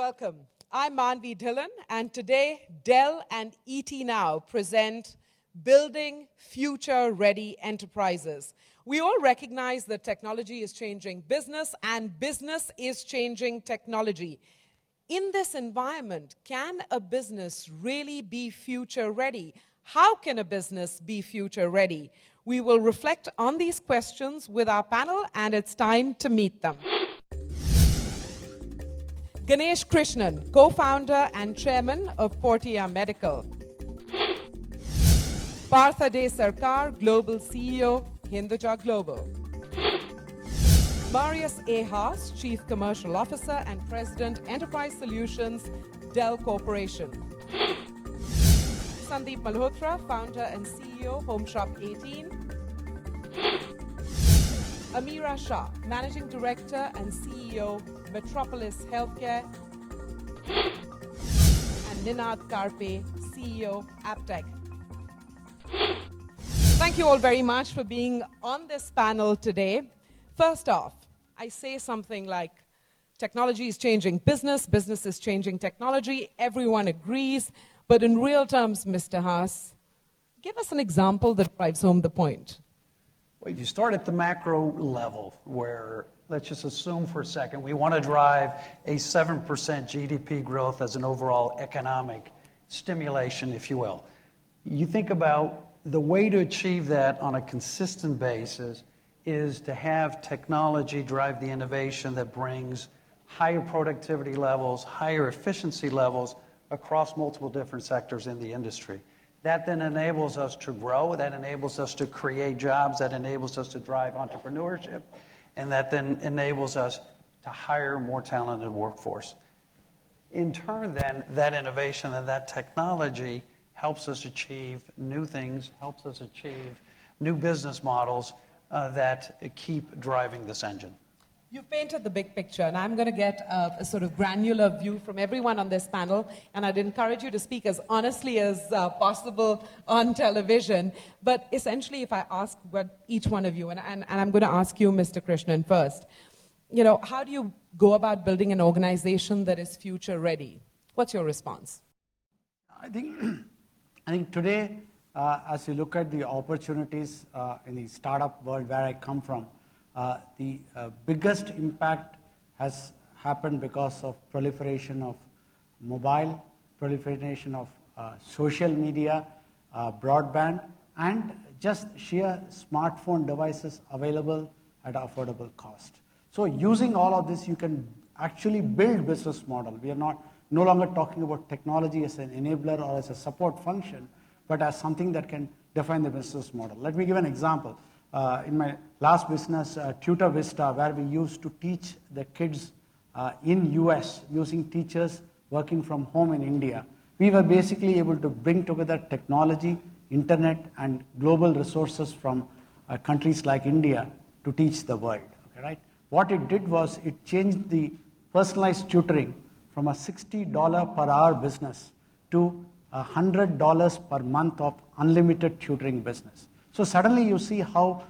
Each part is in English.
welcome. I'm Manvi Dhillon, and today Dell and ET Now present Building Future-Ready Enterprises. We all recognize that technology is changing business, and business is changing technology. In this environment, can a business really be future-ready? How can a business be future-ready? We will reflect on these questions with our panel, and it's time to meet them. Ganesh Krishnan, co-founder and chairman of Portia Medical. Partha De Sarkar, global CEO, Hinduja Global. Marius A. Haas, chief commercial officer and president, Enterprise Solutions, Dell Corporation. Sandeep Malhotra, founder and CEO, Home Shop 18. Amira Shah, managing director and CEO, Metropolis Healthcare. And Ninad Karpe, CEO, Aptech. Thank you all very much for being on this panel today. First off, I say something like, technology is changing business, business is changing technology, everyone agrees, but in real terms, Mr. Haas, give us an example that drives home the point. Well, you start at the macro level where, let's just assume for a second, we want to drive a 7% GDP growth as an overall economic stimulation, if you will. You think about the way to achieve that on a consistent basis is to have technology drive the innovation that brings higher productivity levels, higher efficiency levels across multiple different sectors in the industry. That then enables us to grow, that enables us to create jobs, that enables us to drive entrepreneurship, and that then enables us to hire more talented workforce. In turn, then, that innovation and that technology helps us achieve new things, helps us achieve new business models that keep driving this engine. You've painted the big picture, and I'm going to get a sort of granular view from everyone on this panel, and I'd encourage you to speak as honestly as possible on television. But essentially, if I ask what each one of you, and I'm going to ask you, Mr. Krishnan, first, how do you go about building an organization that is future-ready? What's your response? I think today, as you look at the opportunities in the startup world where I come from, the biggest impact has happened because of proliferation of mobile, proliferation of social media, broadband, and just sheer smartphone devices available at affordable cost. So using all of this, you can actually build business model. We are no longer talking about technology as an enabler or as a support function, but as something that can define the business model. Let me give an example. In my last business, Tutor Vista, where we used to teach the kids in US using teachers working from home in India, we were basically able to bring together technology, internet, and global resources from countries like India to teach the world. Okay, right? What it did was it changed the personalized tutoring from a $60 per hour business to $100 per month of unlimited tutoring business. So suddenly you see how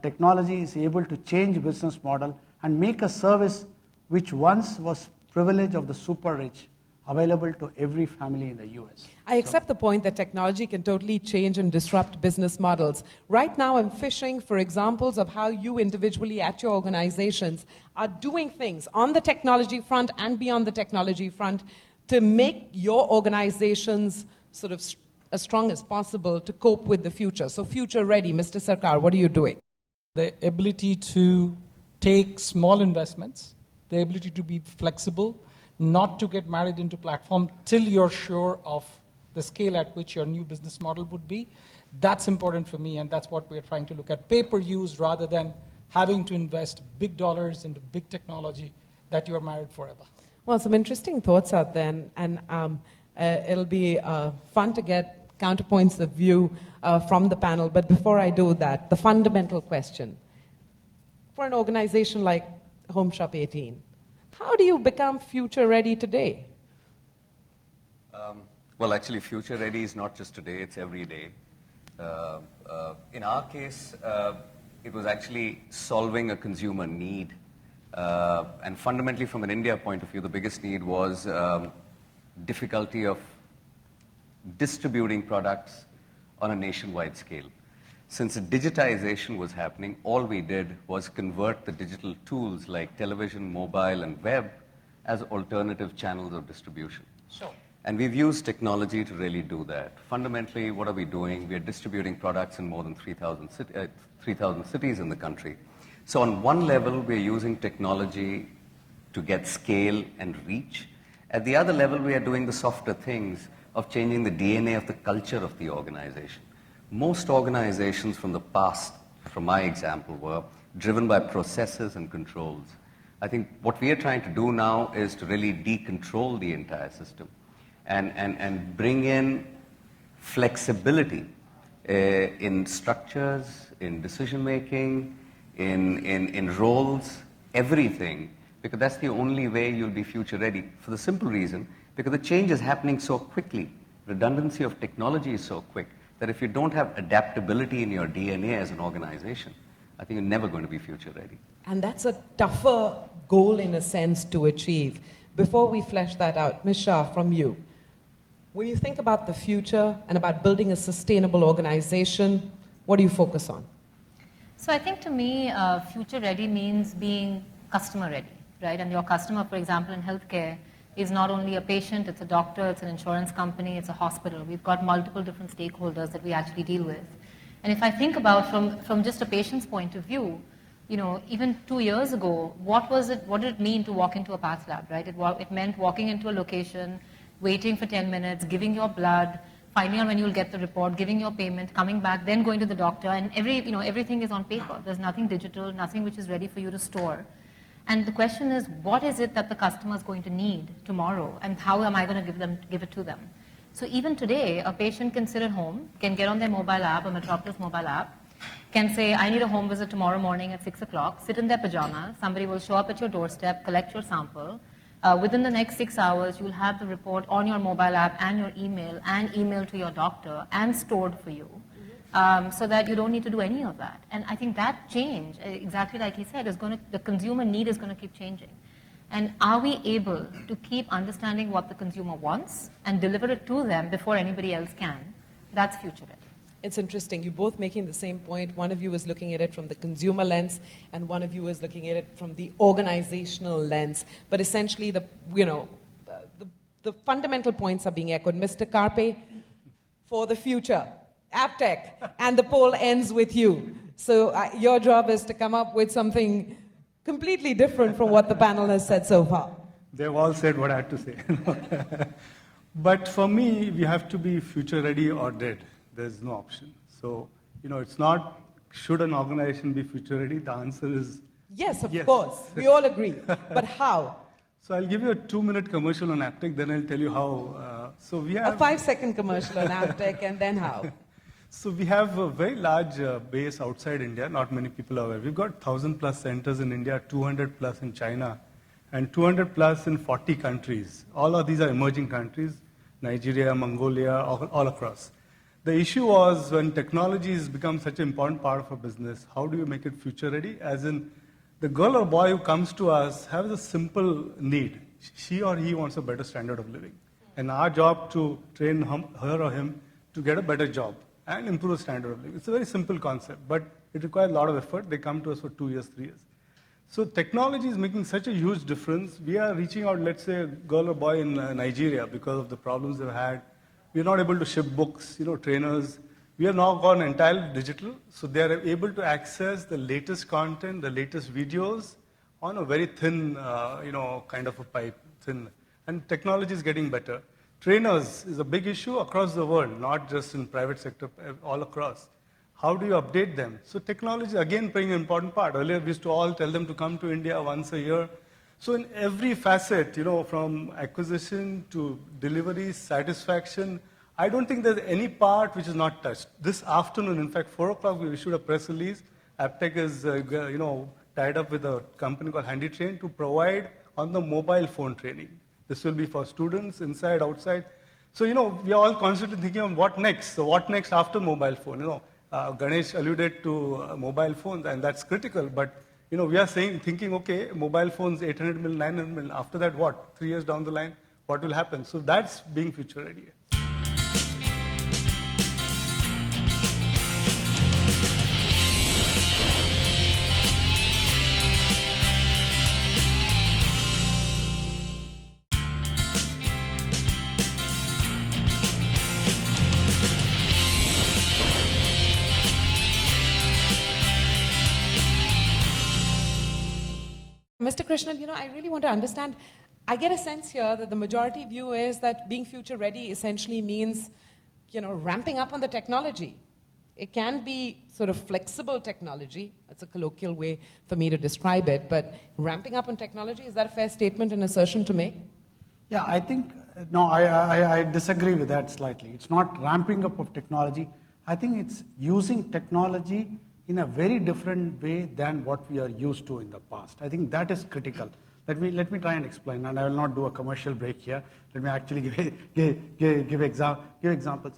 technology is able to change business model and make a service which once was privilege of the super rich available to every family in the US. I accept the point that technology can totally change and disrupt business models. Right now I'm fishing for examples of how you individually at your organizations are doing things on the technology front and beyond the technology front to make your organizations sort of as strong as possible to cope with the future. So future ready, Mr. Sarkar, what are you doing? The ability to take small investments, the ability to be flexible, not to get married into platform till you're sure of the scale at which your new business model would be. That's important for me, and that's what we're trying to look at. Pay-per-use rather than having to invest big dollars into big technology that you're married forever. Well, some interesting thoughts out there, and it'll be fun to get counterpoints of view from the panel. But before I do that, the fundamental question. For an organization like Home Shop 18, how do you become future ready today? Well, actually, future ready is not just today, it's every day. In our case, it was actually solving a consumer need And fundamentally, from an India point of view, the biggest need was difficulty of distributing products on a nationwide scale. Since digitization was happening, all we did was convert the digital tools like television, mobile, and web as alternative channels of distribution. Sure. And we've used technology to really do that. Fundamentally, what are we doing? We're distributing products in more than 3,000 cities in the country. So on one level, we're using technology to get scale and reach. At the other level, we are doing the softer things of changing the DNA of the culture of the organization. Most organizations from the past, from my example, were driven by processes and controls. I think what we are trying to do now is to really decontrol the entire system and bring in flexibility in structures, in decision making, in roles, everything, because that's the only way you'll be future ready. For the simple reason, because the change is happening so quickly, redundancy of technology is so quick, that if you don't have adaptability in your DNA as an organization, I think you're never going to be future ready. And that's a tougher goal in a sense to achieve. Before we flesh that out, Ms. Shah, from you, when you think about the future and about building a sustainable organization, what do you focus on? So I think to me, future ready means being customer ready, right? And your customer, for example, in healthcare, is not only a patient, it's a doctor, it's an insurance company, it's a hospital. We've got multiple different stakeholders that we actually deal with. And if I think about from just a patient's point of view, you know, even 2 years ago, what did it mean to walk into a path lab, right? It meant walking into a location, waiting for 10 minutes, giving your blood, finding out when you'll get the report, giving your payment, coming back, then going to the doctor, and everything is on paper. There's nothing digital, nothing which is ready for you to store. And the question is, what is it that the customer is going to need tomorrow, and how am I going to give it to them? So even today, a patient can sit at home, can get on their mobile app, a Metropolis mobile app, can say, I need a home visit tomorrow morning at 6 o'clock, sit in their pajamas, somebody will show up at your doorstep, collect your sample. Within the next 6 hours, you'll have the report on your mobile app and your email, and email to your doctor, and stored for you. So that you don't need to do any of that. And I think that change, exactly like he said, the consumer need is going to keep changing. And are we able to keep understanding what the consumer wants and deliver it to them before anybody else can? That's future ready. It's interesting. You're both making the same point. One of you is looking at it from the consumer lens, and one of you is looking at it from the organizational lens. But essentially, the fundamental points are being echoed. Mr. Carpe, for the future, AppTech, and the poll ends with you. So your job is to come up with something completely different from what the panel has said so far. They've all said what I had to say. But for me, we have to be future ready or dead. There's no option. So, it's not, should an organization be future ready? The answer is yes, of course. We all agree. But how? So I'll give you a 2-minute commercial on AppTech, then I'll tell you how. So we have a 5-second commercial on AppTech, and then how? So we have a very large base outside India. Not many people are aware. We've got 1,000+ centers in India, 200+ in China, and 200+ in 40 countries. All of these are emerging countries, Nigeria, Mongolia, all across. The issue was when technology has become such an important part of our business, how do you make it future ready? As in, the girl or boy who comes to us has a simple need. She or he wants a better standard of living. And our job to train her or him to get a better job and improve the standard of living. It's a very simple concept, but it requires a lot of effort. They come to us for 2 years, 3 years. So technology is making such a huge difference. We are reaching out, let's say, a girl or boy in Nigeria because of the problems they've had. We're not able to ship books, trainers. We have now gone entirely digital, so they are able to access the latest content, the latest videos on a very thin, kind of a pipe, thin. And technology is getting better. Trainers is a big issue across the world, not just in private sector, all across. How do you update them? So technology, again, playing an important part. Earlier, we used to all tell them to come to India once a year. So in every facet, from acquisition to delivery, satisfaction, I don't think there's any part which is not touched. This afternoon, in fact, 4 o'clock, we issued a press release. AppTech is, tied up with a company called HandyTrain to provide on the mobile phone training. This will be for students, inside, outside. So, we are all constantly thinking of what next. So what next after mobile phone? Ganesh alluded to mobile phones, and that's critical. But we are thinking, okay, mobile phones, 800 mil, 900 mil. After that, what? 3 years down the line, what will happen? So that's being future ready. Mr. Krishnan, I really want to understand. I get a sense here that the majority view is that being future ready essentially means, ramping up on the technology. It can be sort of flexible technology. That's a colloquial way for me to describe it. But ramping up on technology, is that a fair statement and assertion to make? Yeah, I think, no, I disagree with that slightly. It's not ramping up of technology. I think it's using technology in a very different way than what we are used to in the past. I think that is critical. Let me try and explain, and I will not do a commercial break here. Let me actually give examples.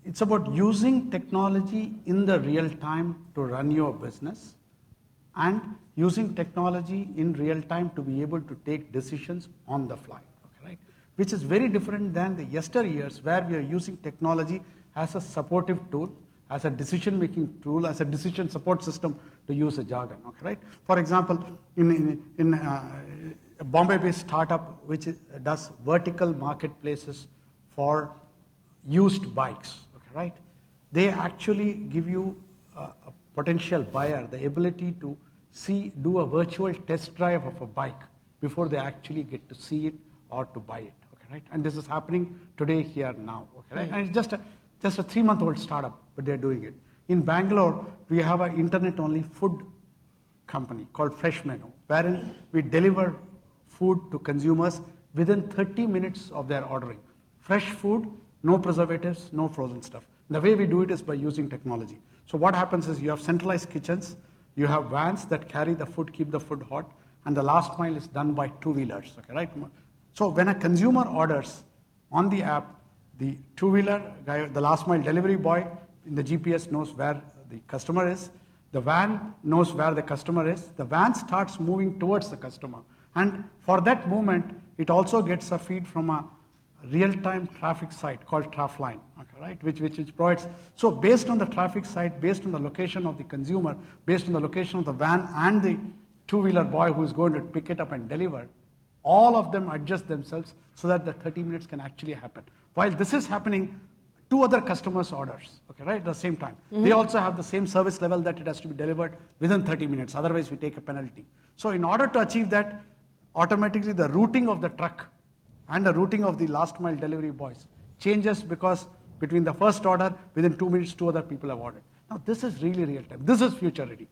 It's about using technology in the real time to run your business, and using technology in real time to be able to take decisions on the fly, okay, right? Which is very different than the yesteryears where we are using technology as a supportive tool, as a decision-making tool, as a decision support system, to use a jargon, okay, right? For example, in a Bombay-based startup which does vertical marketplaces for used bikes, okay, right? They actually give you a potential buyer the ability to do a virtual test drive of a bike before they actually get to see it or to buy it, okay, right? And this is happening today, here, now, okay, right? And it's just a 3-month-old startup, but they're doing it. In Bangalore, we have an internet-only food company called Fresh Menu, wherein we deliver food to consumers within 30 minutes of their ordering. Fresh food, no preservatives, no frozen stuff. The way we do it is by using technology. So what happens is you have centralized kitchens, you have vans that carry the food, keep the food hot, and the last mile is done by two-wheelers, okay, right? So when a consumer orders on the app, the two-wheeler guy, the last mile delivery boy in the GPS knows where the customer is. The van knows where the customer is. The van starts moving towards the customer. And for that movement, it also gets a feed from a real-time traffic site called Trafline, okay, right? Which provides, so based on the traffic site, based on the location of the consumer, based on the location of the van and the two-wheeler boy who is going to pick it up and deliver, all of them adjust themselves so that the 30 minutes can actually happen. While this is happening, 2 other customers' orders, okay, right, at the same time. Mm-hmm. They also have the same service level that it has to be delivered within 30 minutes. Otherwise, we take a penalty. So in order to achieve that, automatically the routing of the truck and the routing of the last mile delivery boys changes, because between the first order, within 2 minutes, 2 other people have ordered. Now, this is really real time. This is future ready.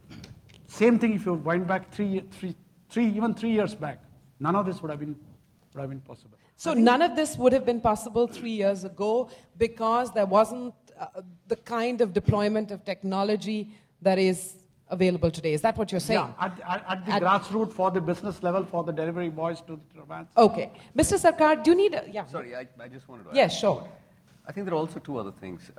Same thing if you wind back even 3 years back. None of this would have been possible. So none of this would have been possible 3 years ago because there wasn't the kind of deployment of technology that is available today. Is that what you're saying? Yeah, at the grassroots, for the business level, for the delivery boys to the vans. Okay. Mr. Sarkar, do you need yeah. Sorry, I just wanted to add. Yes, sure. I think there are also 2 other things.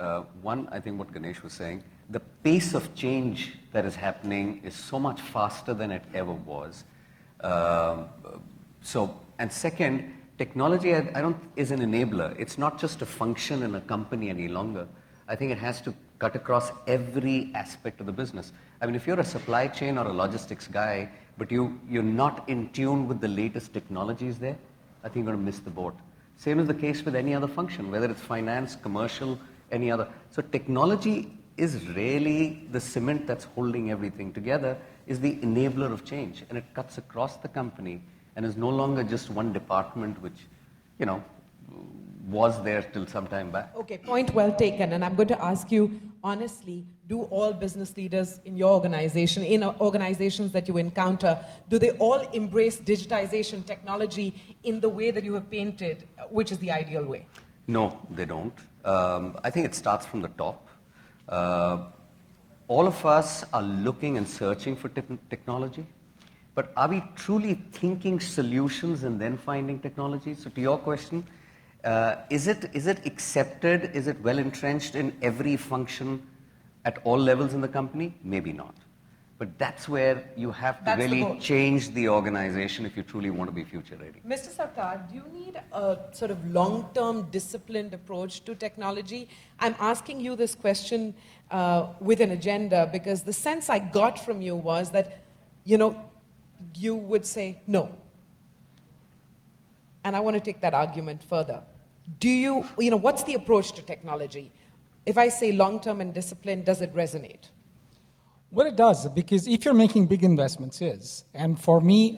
One, I think what Ganesh was saying, the pace of change that is happening is so much faster than it ever was. And second, technology is an enabler. It's not just a function in a company any longer. I think it has to cut across every aspect of the business. I mean, if you're a supply chain or a logistics guy, but you're not in tune with the latest technologies there, I think you're going to miss the boat. Same is the case with any other function, whether it's finance, commercial, any other. So technology is really the cement that's holding everything together, is the enabler of change, and it cuts across the company and is no longer just one department which, was there till some time back. Okay, point well taken. And I'm going to ask you, honestly, do all business leaders in your organization, in organizations that you encounter, do they all embrace digitization technology in the way that you have painted, which is the ideal way? No, they don't. I think it starts from the top. All of us are looking and searching for technology, but are we truly thinking solutions and then finding technology? So to your question, is it accepted? Is it well entrenched in every function at all levels in the company? Maybe not. But that's where you have to That's the really goal. change the organization if you truly want to be future ready. Mr. Sarkar, do you need a sort of long-term disciplined approach to technology? I'm asking you this question with an agenda because the sense I got from you was that, you would say no. And I want to take that argument further. What's the approach to technology? If I say long-term and disciplined, does it resonate? Well, it does, because if you're making big investments, yes. And for me,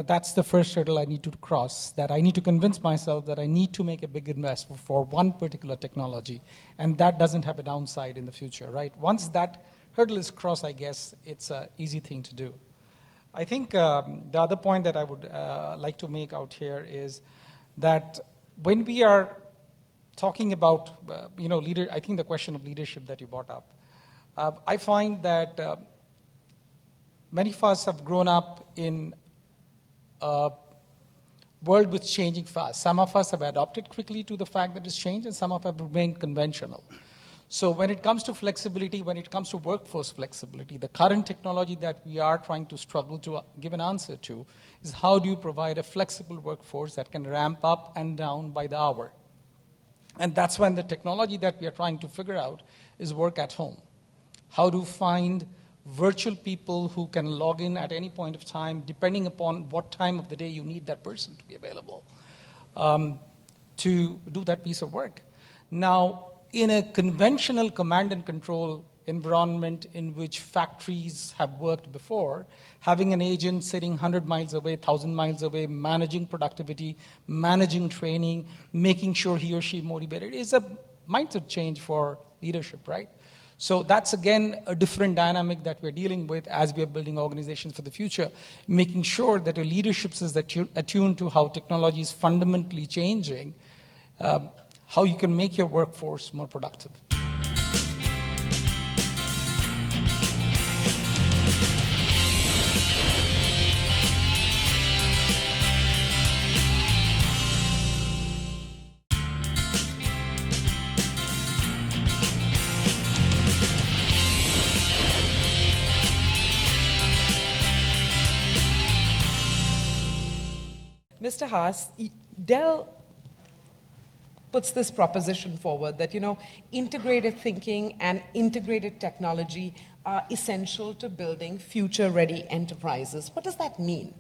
that's the first hurdle I need to cross, that I need to convince myself that I need to make a big investment for one particular technology, and that doesn't have a downside in the future, right? Once that hurdle is crossed, I guess it's an easy thing to do. I think the other point that I would like to make out here is that when we are talking about, I think the question of leadership that you brought up, I find that many of us have grown up in a world which is changing fast. Some of us have adopted quickly to the fact that it's changed, and some of us have remained conventional. So when it comes to flexibility, when it comes to workforce flexibility, the current technology that we are trying to struggle to give an answer to is how do you provide a flexible workforce that can ramp up and down by the hour? And that's when the technology that we are trying to figure out is work at home. How to find virtual people who can log in at any point of time, depending upon what time of the day you need that person to be available to do that piece of work. Now, in a conventional command and control environment in which factories have worked before, having an agent sitting 100 miles away, 1,000 miles away, managing productivity, managing training, making sure he or she is motivated is a mindset change for leadership, right? So that's, again, a different dynamic that we're dealing with as we are building organizations for the future, making sure that your leadership is attuned to how technology is fundamentally changing, how you can make your workforce more productive. Mr. Haas, Dell puts this proposition forward that, integrated thinking and integrated technology are essential to building future-ready enterprises. What does that mean?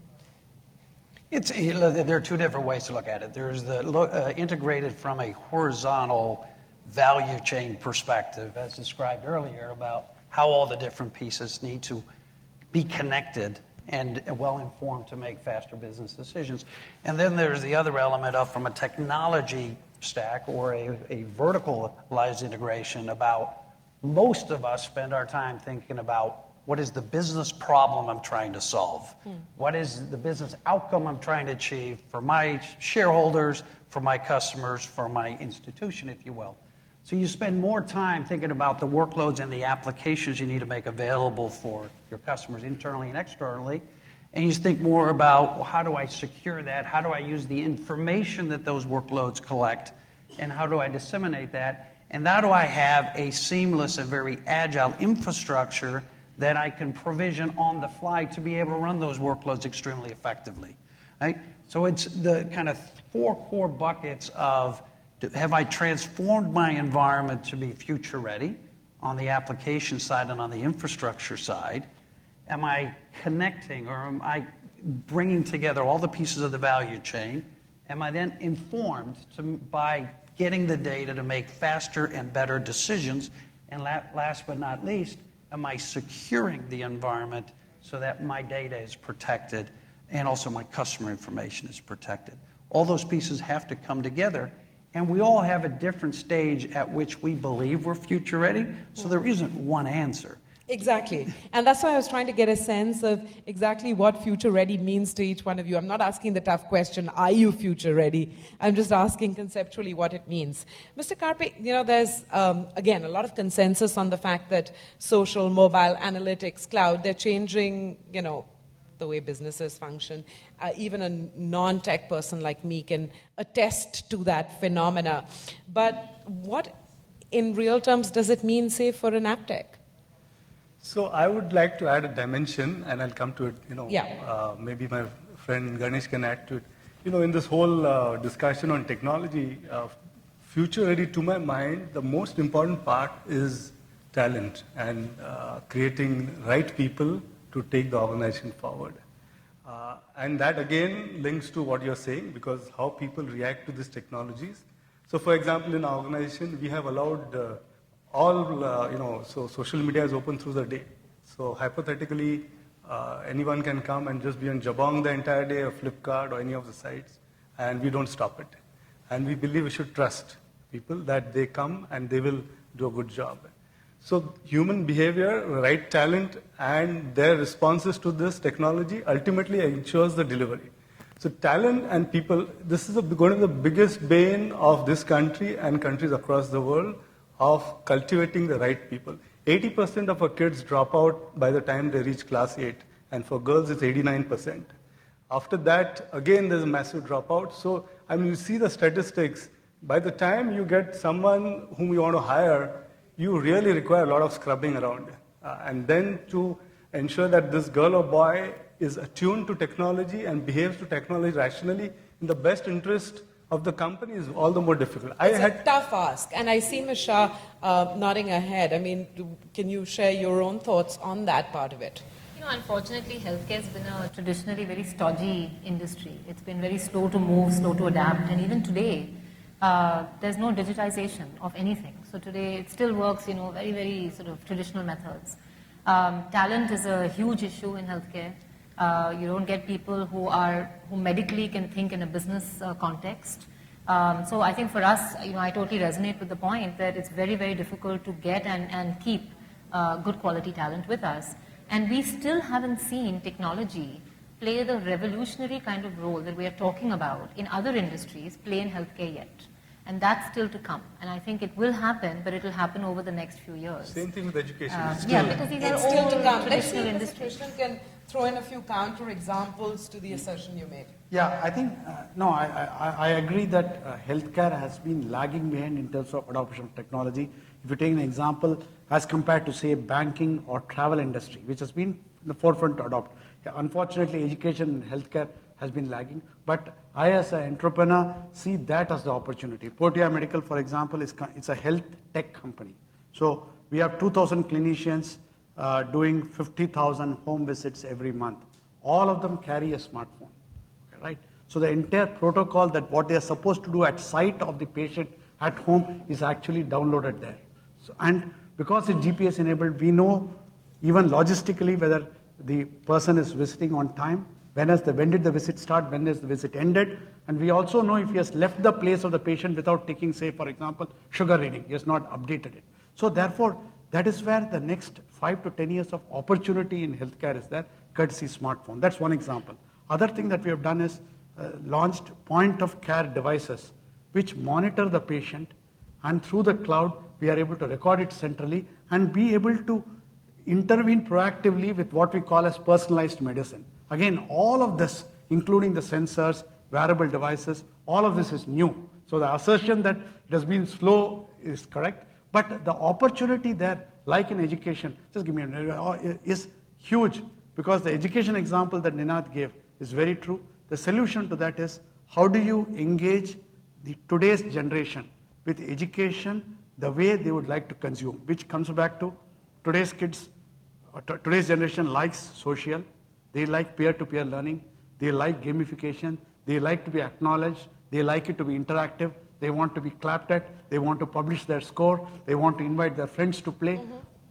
There are two different ways to look at it. There's the integrated from a horizontal value chain perspective, as described earlier, about how all the different pieces need to be connected and well-informed to make faster business decisions. And then there's the other element of from a technology stack or a verticalized integration about most of us spend our time thinking about what is the business problem I'm trying to solve? What is the business outcome I'm trying to achieve for my shareholders, for my customers, for my institution, if you will. So you spend more time thinking about the workloads and the applications you need to make available for your customers internally and externally. And you think more about, well, how do I secure that? How do I use the information that those workloads collect? And how do I disseminate that? And how do I have a seamless and very agile infrastructure that I can provision on the fly to be able to run those workloads extremely effectively, right? So it's the kind of 4 core buckets of, have I transformed my environment to be future ready on the application side and on the infrastructure side? Am I connecting or am I bringing together all the pieces of the value chain? Am I then informed by getting the data to make faster and better decisions? And last but not least, am I securing the environment so that my data is protected and also my customer information is protected? All those pieces have to come together, and we all have a different stage at which we believe we're future ready, so there isn't one answer. Exactly. And that's why I was trying to get a sense of exactly what future ready means to each one of you. I'm not asking the tough question, are you future ready? I'm just asking conceptually what it means. Mr. Karpe, there's, again, a lot of consensus on the fact that social, mobile, analytics, cloud, they're changing, the way businesses function. Even a non-tech person like me can attest to that phenomena. But what, in real terms, does it mean, say, for an app tech? So I would like to add a dimension, and I'll come to it. Yeah. Maybe my friend Ganesh can add to it. In this whole discussion on technology, future ready, to my mind, the most important part is talent and creating right people to take the organization forward. And that again links to what you're saying, because how people react to these technologies. So for example, in our organization, we have allowed so social media is open through the day. So hypothetically, anyone can come and just be on Jabong the entire day, or Flipkart, or any of the sites, and we don't stop it. And we believe we should trust people that they come and they will do a good job. So human behavior, right talent, and their responses to this technology ultimately ensures the delivery. So talent and people, this is going to be the biggest bane of this country and countries across the world, of cultivating the right people. 80% of our kids drop out by the time they reach class 8, and for girls it's 89%. After that, again, there's a massive dropout. So, you see the statistics. By the time you get someone whom you want to hire, you really require a lot of scrubbing around. And then to ensure that this girl or boy is attuned to technology and behaves to technology rationally in the best interest of the company is all the more difficult. It's a tough ask. And I see Ms. Shah nodding her head. Can you share your own thoughts on that part of it? Unfortunately, healthcare has been a traditionally very stodgy industry. It's been very slow to move, slow to adapt, and even today, there's no digitization of anything. So today, it still works, very, very sort of traditional methods. Talent is a huge issue in healthcare. You don't get people who medically can think in a business context. So I think for us, I totally resonate with the point that it's very, very difficult to get and keep good quality talent with us. And we still haven't seen technology play the revolutionary kind of role that we are talking about in other industries play in healthcare yet. And that's still to come. And I think it will happen, but it will happen over the next few years. Same thing with education. Because these are It's still all to come. Let's see traditional if Mr. industries. Krishnan can throw in a few counter examples to the assertion you made. Yeah, I think, I agree that healthcare has been lagging behind in terms of adoption of technology. If you take an example, as compared to, say, banking or travel industry, which has been in the forefront to adopt. Unfortunately, education and healthcare has been lagging, but I, as an entrepreneur, see that as the opportunity. Portia Medical, for example, it's a health tech company. So we have 2,000 clinicians doing 50,000 home visits every month. All of them carry a smartphone, right? So the entire protocol that what they are supposed to do at site of the patient at home is actually downloaded there. So, and because it's GPS enabled, we know even logistically whether the person is visiting on time, when did the visit start, when has the visit ended, and we also know if he has left the place of the patient without taking, say, for example, sugar reading, he has not updated it. So therefore, that is where the next 5 to 10 years of opportunity in healthcare is there, courtesy smartphone. That's one example. Other thing that we have done is launched point of care devices which monitor the patient, and through the cloud, we are able to record it centrally and be able to intervene proactively with what we call as personalized medicine. Again, all of this, including the sensors, wearable devices, all of this is new. So the assertion that it has been slow is correct, but the opportunity there, like in education, just give me a minute, is huge, because the education example that Ninad gave is very true. The solution to that is, how do you engage today's generation with education the way they would like to consume, which comes back to today's kids, today's generation likes social, they like peer-to-peer learning, they like gamification, they like to be acknowledged, they like it to be interactive, they want to be clapped at, they want to publish their score, they want to invite their friends to play.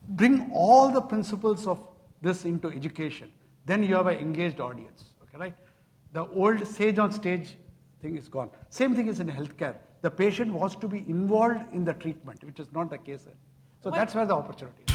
Bring all the principles of this into education, then you have an engaged audience, okay, right? The old sage on stage thing is gone. Same thing is in healthcare. The patient wants to be involved in the treatment, which is not the case. So that's where the opportunity is.